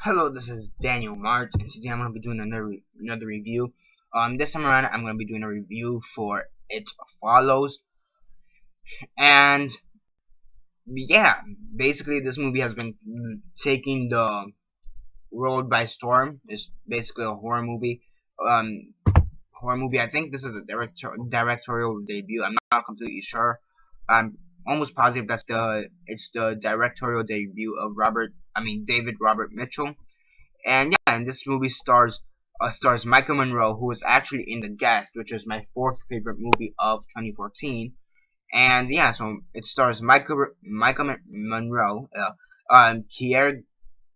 Hello, this is Daniel Mart, and today I'm going to be doing another review. This time around, I'm going to be doing a review for It Follows, and yeah, basically this movie has been taking the world by storm. It's basically a horror movie. Um, I think this is a directorial debut. I'm not completely sure. I'm almost positive it's the directorial debut of David Robert Mitchell. And yeah, and this movie stars Michael Monroe, who was actually in The Guest, which is my fourth favorite movie of 2014. And yeah, so it stars Michael Monroe, Kier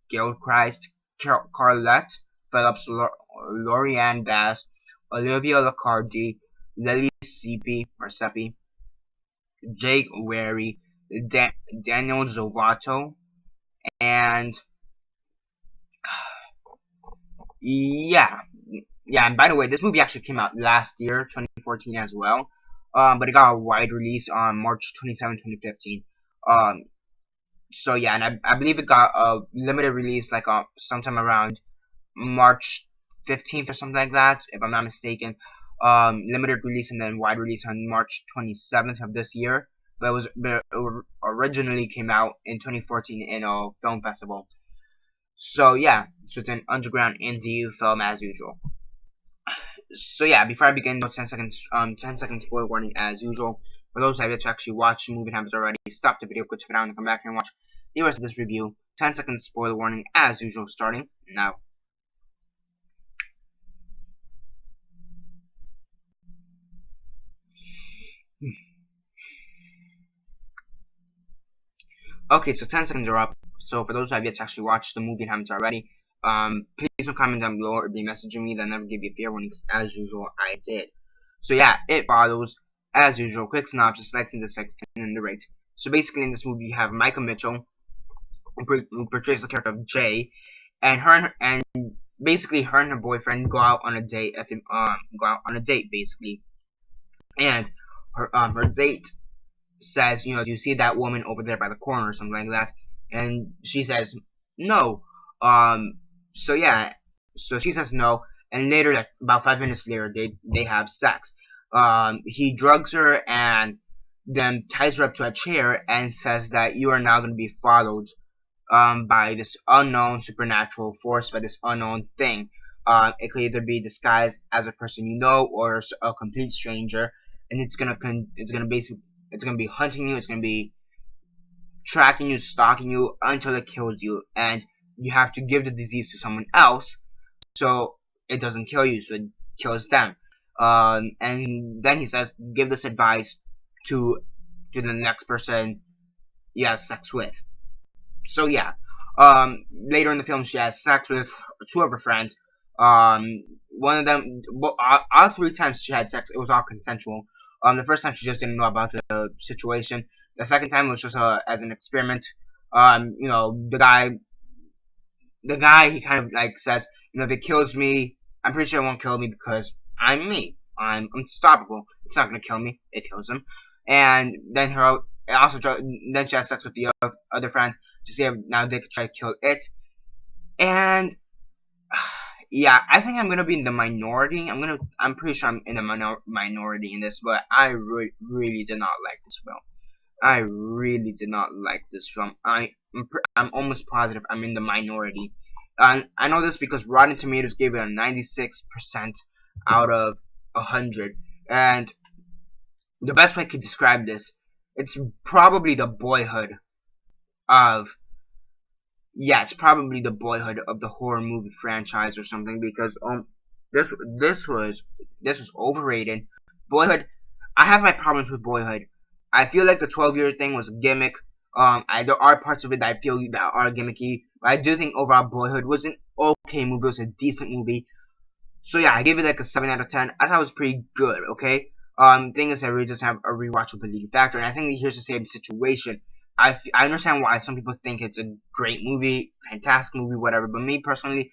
Gilchrist, Carlette Phillips, Lorianne Bass, Olivia Lacardi, Lily Seppi, Jake Wary, Daniel Zovato, and yeah, and by the way, this movie actually came out last year, 2014 as well. But it got a wide release on March 27, 2015. So yeah, and I believe it got a limited release like sometime around March 15th or something like that, if I'm not mistaken. Limited release and then wide release on March 27th of this year. But it originally came out in 2014 in a film festival. So yeah, so it's an underground indie film as usual. So yeah, before I begin, no 10 seconds spoiler warning as usual. For those who have yet to actually watch the movie and haven't already, stop the video, go check it out, and come back here and watch the rest of this review. 10 seconds spoiler warning as usual, starting now. Okay, so 10 seconds are up. So for those who have yet to actually watch the movie and haven't already, please don't comment down below or be messaging me. They'll never give you a fair warning, because as usual, I did. So yeah, It Follows, as usual, quick synopsis, likes and dislikes, and then the rate. So basically in this movie you have Michael Mitchell, who portrays the character of Jay, and basically her and her boyfriend go out on a date basically. And her date says, do you see that woman over there by the corner or something like that? And she says, no. So yeah, so she says no, and later, like about 5 minutes later, they have sex. He drugs her and then ties her up to a chair and says that you are now going to be followed by this unknown supernatural force, by this unknown thing. It could either be disguised as a person you know or a complete stranger, and it's gonna be hunting you. It's gonna be tracking you, stalking you until it kills you, and you have to give the disease to someone else so it doesn't kill you, so it kills them. And then he says, give this advice to the next person you have sex with. So yeah, later in the film, she has sex with two of her friends. One of them, all three times she had sex, it was all consensual. The first time she just didn't know about the situation. The second time was just as an experiment. The guy, he kind of like says, if it kills me, I'm pretty sure it won't kill me because I'm me. I'm unstoppable. It's not gonna kill me. It kills him. And then then she has sex with the other friend to see if now they could try to kill it. And yeah, I think I'm gonna be in the minority. I'm pretty sure I'm in the minority in this, but I really did not like this film. I really did not like this film. I'm almost positive I'm in the minority. I know this because Rotten Tomatoes gave it a 96% out of 100, and the best way I could describe this, it's probably the boyhood of it's probably the boyhood of the horror movie franchise or something, because this was overrated. Boyhood, I have my problems with Boyhood. I feel like the 12-year thing was a gimmick. There are parts of it that I feel that are gimmicky, but I do think overall Boyhood was an okay movie. It was a decent movie. So yeah, I gave it like a 7 out of 10. I thought it was pretty good, okay? Thing is, I really just have a rewatchability factor, and I think here's the same situation. I understand why some people think it's a great movie, fantastic movie, whatever, but me personally,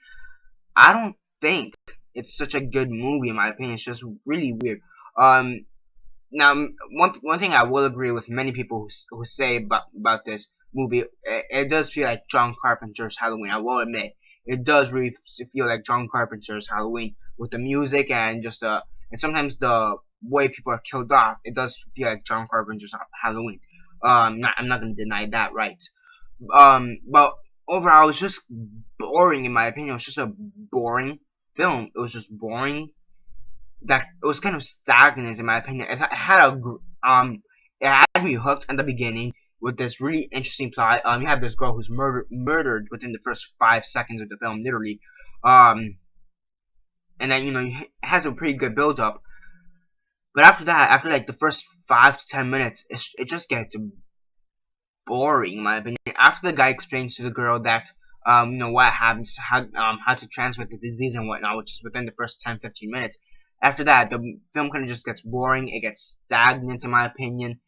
I don't think it's such a good movie in my opinion. It's just really weird. Now, one thing I will agree with many people who say about this movie, it does feel like John Carpenter's Halloween. I will admit, it does really feel like John Carpenter's Halloween with the music and just and sometimes the way people are killed off. It does feel like John Carpenter's Halloween. I'm not gonna deny that, right? But overall, it was just boring in my opinion. It was just a boring film. It was just boring. That it was kind of stagnant in my opinion. It had it had me hooked at the beginning with this really interesting plot. You have this girl who's murdered within the first 5 seconds of the film, literally. And then it has a pretty good build up. But after that, after like the first 5 to 10 minutes, it just gets boring, in my opinion. After the guy explains to the girl that what happens, how to transmit the disease and whatnot, which is within the first 10-15 minutes. After that, the film kind of just gets boring. It gets stagnant, in my opinion.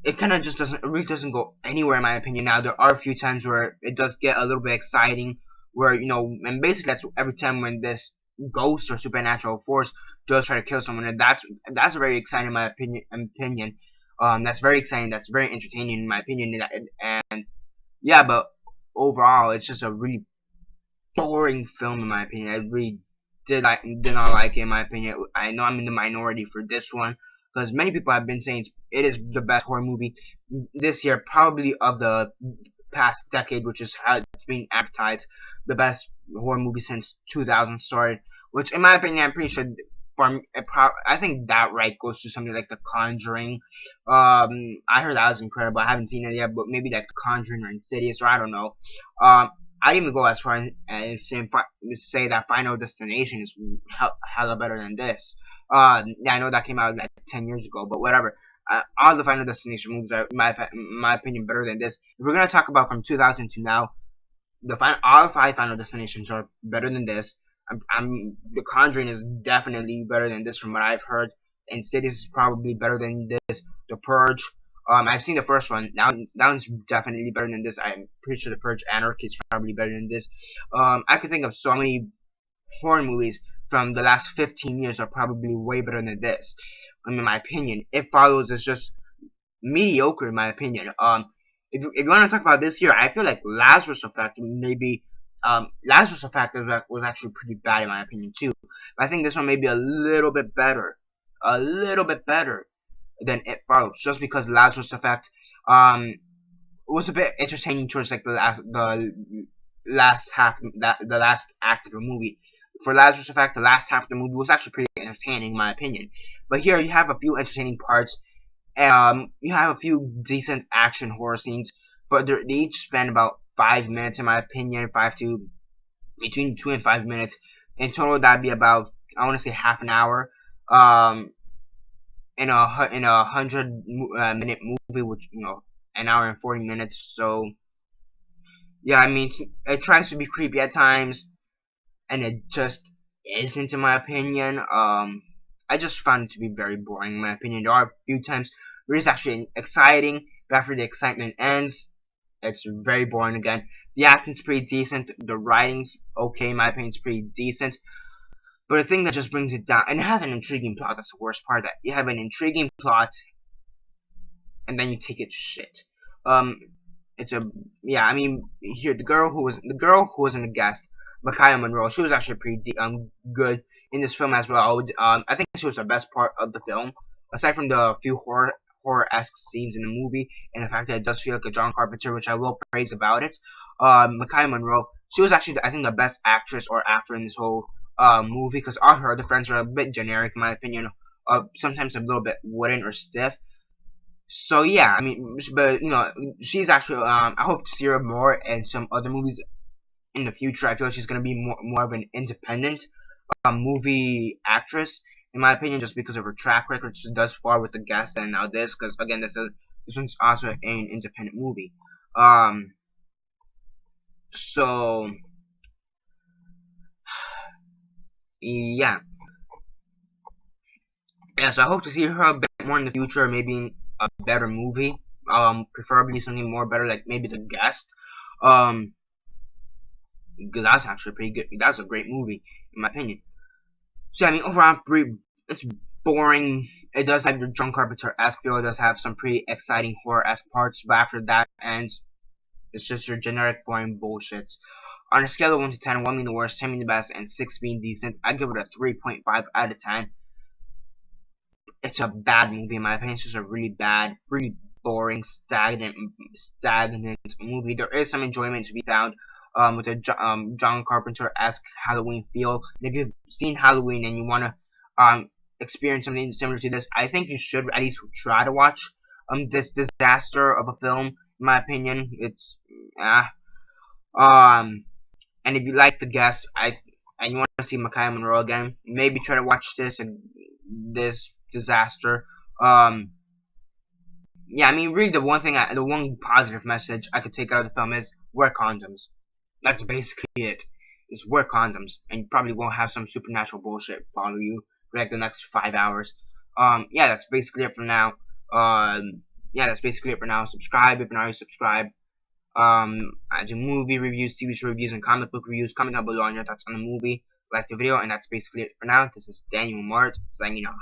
It kind of just really doesn't go anywhere, in my opinion. Now, there are a few times where it does get a little bit exciting, where and basically that's every time when this ghost or supernatural force does try to kill someone, and that's very exciting, in my opinion. That's very exciting. That's very entertaining, in my opinion. And yeah, but overall, it's just a really boring film, in my opinion. I really did not like it, in my opinion. I know I'm in the minority for this one, because many people have been saying it is the best horror movie this year, probably of the past decade, which is how it's being advertised, the best horror movie since 2000 started. Which, in my opinion, I'm pretty sure I think that right goes to something like The Conjuring. I heard that was incredible. I haven't seen it yet, but maybe like The Conjuring or Insidious, or I don't know. I'd even go as far as say that Final Destination is hella better than this. Yeah, I know that came out like 10 years ago, but whatever. All the Final Destination movies are, in my opinion, better than this. If we're gonna talk about from 2000 to now, all 5 Final Destinations are better than this. The Conjuring is definitely better than this from what I've heard. Insidious is probably better than this. The Purge. I've seen the first one. That one's definitely better than this. I'm pretty sure The Purge Anarchy is probably better than this. I could think of so many horror movies from the last 15 years are probably way better than this. In my opinion, It Follows is just mediocre, in my opinion. If you want to talk about this year, I feel like Lazarus Effect maybe. Lazarus Effect was actually pretty bad, in my opinion, too. But I think this one may be a little bit better than It Follows, just because Lazarus Effect was a bit entertaining towards like the last act of the movie. For Lazarus Effect, the last half of the movie was actually pretty entertaining, in my opinion. But here you have a few entertaining parts, and you have a few decent action horror scenes, but they each span about 5 minutes, in my opinion, between 2 and 5 minutes. In total, that'd be about, I want to say, half an hour. In a 100-minute movie, which an hour and 40 minutes. So yeah, I mean, it tries to be creepy at times, and it just isn't, in my opinion. I just found it to be very boring, in my opinion. There are a few times where it's actually exciting, but after the excitement ends, it's very boring again. The acting's pretty decent. The writing's okay, in my opinion. It's pretty decent. But the thing that just brings it down, and it has an intriguing plot. That's the worst part. That you have an intriguing plot, and then you take it to shit. I mean, here the girl who wasn't a guest, Micaiah Monroe. She was actually pretty good in this film as well. I think she was the best part of the film, aside from the few horror-esque scenes in the movie, and the fact that it does feel like a John Carpenter, which I will praise about it. Micaiah Monroe, she was actually, I think, the best actress or actor in this whole movie, because all her other friends were a bit generic, in my opinion. Sometimes a little bit wooden or stiff. So yeah, I mean, but she's actually, I hope to see her more in some other movies in the future. I feel like she's gonna be more of an independent movie actress, in my opinion, just because of her track record. She does far with The Guest and now this, because again, this one's also an independent movie. So yeah, so I hope to see her a bit more in the future, maybe in a better movie, preferably something more better, like maybe The Guest, because that's actually pretty good. That's a great movie, in my opinion. So I mean, overall, it's boring. It does have your John Carpenter-esque feel. It does have some pretty exciting horror-esque parts, but after that ends, it's just your generic boring bullshit. On a scale of 1 to 10, 1 being the worst, 10 being the best, and 6 being decent, I give it a 3.5 out of 10. It's a bad movie in my opinion. It's just a really bad, really boring, stagnant movie. There is some enjoyment to be found with a John Carpenter-esque Halloween feel. And if you've seen Halloween and you want to experience something similar to this, I think you should at least try to watch this disaster of a film. In my opinion, it's and if you like The Guest, and you want to see Mackay Monroe again, maybe try to watch this and this disaster. Yeah, I mean, really, the one positive message I could take out of the film is wear condoms. That's basically it. Is wear condoms, and you probably won't have some supernatural bullshit follow you for like the next 5 hours. Yeah, that's basically it for now. Yeah, that's basically it for now. Subscribe if you're not already subscribed. I do movie reviews, TV show reviews, and comic book reviews. Comment down below on your thoughts on the movie. Like the video, and that's basically it for now. This is Daniel Mart signing off.